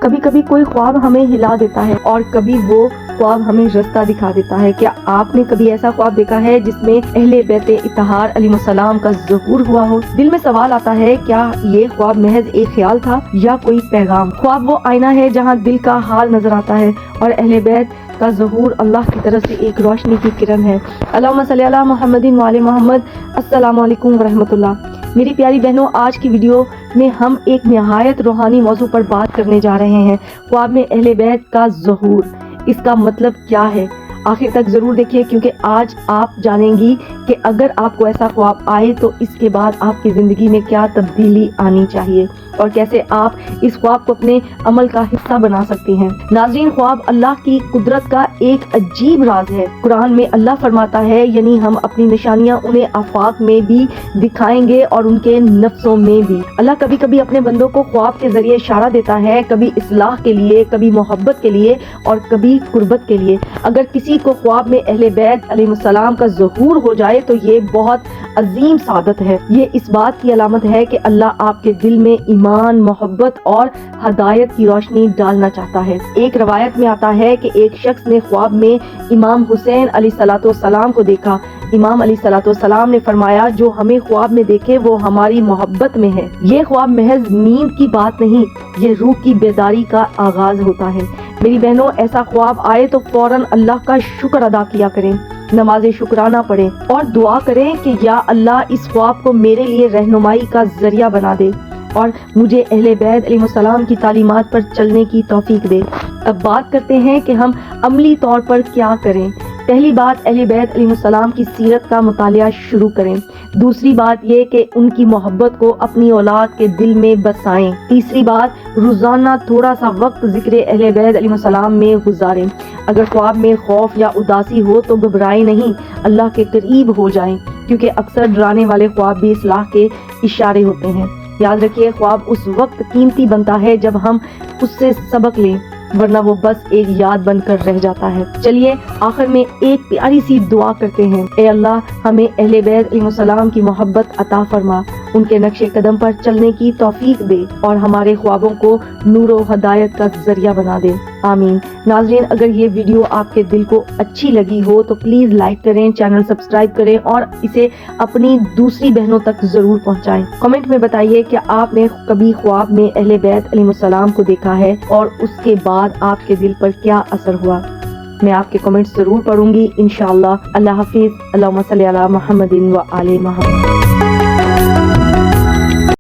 کبھی کبھی کوئی خواب ہمیں ہلا دیتا ہے اور کبھی وہ خواب ہمیں رستہ دکھا دیتا ہے۔ کیا آپ نے کبھی ایسا خواب دیکھا ہے جس میں اہل بیت اطہار علیہ السلام کا ظہور ہوا ہو؟ دل میں سوال آتا ہے، کیا یہ خواب محض ایک خیال تھا یا کوئی پیغام؟ خواب وہ آئینہ ہے جہاں دل کا حال نظر آتا ہے اور اہل بیت کا ظہور اللہ کی طرف سے ایک روشنی کی کرن ہے۔ اللہم صلی علی محمد وعلی محمد۔ السلام علیکم ورحمۃ اللہ۔ میری پیاری بہنوں، آج کی ویڈیو میں ہم ایک نہایت روحانی موضوع پر بات کرنے جا رہے ہیں، خواب میں اہل بیت کا ظہور۔ اس کا مطلب کیا ہے؟ آخر تک ضرور دیکھیے، کیونکہ آج آپ جانیں گی کہ اگر آپ کو ایسا خواب آئے تو اس کے بعد آپ کی زندگی میں کیا تبدیلی آنی چاہیے اور کیسے آپ اس خواب کو اپنے عمل کا حصہ بنا سکتی ہیں۔ ناظرین، خواب اللہ کی قدرت کا ایک عجیب راز ہے۔ قرآن میں اللہ فرماتا ہے، یعنی ہم اپنی نشانیاں انہیں آفاق میں بھی دکھائیں گے اور ان کے نفسوں میں بھی۔ اللہ کبھی کبھی اپنے بندوں کو خواب کے ذریعے اشارہ دیتا ہے، کبھی اصلاح کے لیے، کبھی محبت کے لیے اور کبھی قربت کے لیے۔ اگر کسی کو خواب میں اہل بیت علیہ السلام کا ظہور ہو جائے تو یہ بہت عظیم سعادت ہے۔ یہ اس بات کی علامت ہے کہ اللہ آپ کے دل میں ایمان، محبت اور ہدایت کی روشنی ڈالنا چاہتا ہے۔ ایک روایت میں آتا ہے کہ ایک شخص نے خواب میں امام حسین علیہ السلام کو دیکھا۔ امام علیہ السلام نے فرمایا، جو ہمیں خواب میں دیکھے وہ ہماری محبت میں ہے۔ یہ خواب محض نیند کی بات نہیں، یہ روح کی بیداری کا آغاز ہوتا ہے۔ میری بہنوں، ایسا خواب آئے تو فوراً اللہ کا شکر ادا کیا کریں، نماز شکرانہ پڑھیں اور دعا کریں کہ یا اللہ اس خواب کو میرے لیے رہنمائی کا ذریعہ بنا دے اور مجھے اہل بیت علیہ السلام کی تعلیمات پر چلنے کی توفیق دے۔ اب بات کرتے ہیں کہ ہم عملی طور پر کیا کریں۔ پہلی بات، اہل بیت علیہ السلام کی سیرت کا مطالعہ شروع کریں۔ دوسری بات یہ کہ ان کی محبت کو اپنی اولاد کے دل میں بسائیں۔ تیسری بات، روزانہ تھوڑا سا وقت ذکر اہل بیت علیہ السلام میں گزاریں۔ اگر خواب میں خوف یا اداسی ہو تو گھبرائیں نہیں، اللہ کے قریب ہو جائیں، کیونکہ اکثر ڈرانے والے خواب بھی اصلاح کے اشارے ہوتے ہیں۔ یاد رکھیے، خواب اس وقت قیمتی بنتا ہے جب ہم اس سے سبق لیں، ورنہ وہ بس ایک یاد بن کر رہ جاتا ہے۔ چلیے آخر میں ایک پیاری سی دعا کرتے ہیں۔ اے اللہ، ہمیں اہل بیت علیہ السلام کی محبت عطا فرما، ان کے نقش قدم پر چلنے کی توفیق دے اور ہمارے خوابوں کو نور و ہدایت کا ذریعہ بنا دے، آمین۔ ناظرین، اگر یہ ویڈیو آپ کے دل کو اچھی لگی ہو تو پلیز لائک کریں، چینل سبسکرائب کریں اور اسے اپنی دوسری بہنوں تک ضرور پہنچائیں۔ کمنٹ میں بتائیے کہ آپ نے کبھی خواب میں اہل بیت علیہ السلام کو دیکھا ہے اور اس کے بعد آپ کے دل پر کیا اثر ہوا۔ میں آپ کے کمنٹس ضرور پڑھوں گی انشاءاللہ۔ اللہ حافظ۔ اللہم صلی علی محمد و آل محمد۔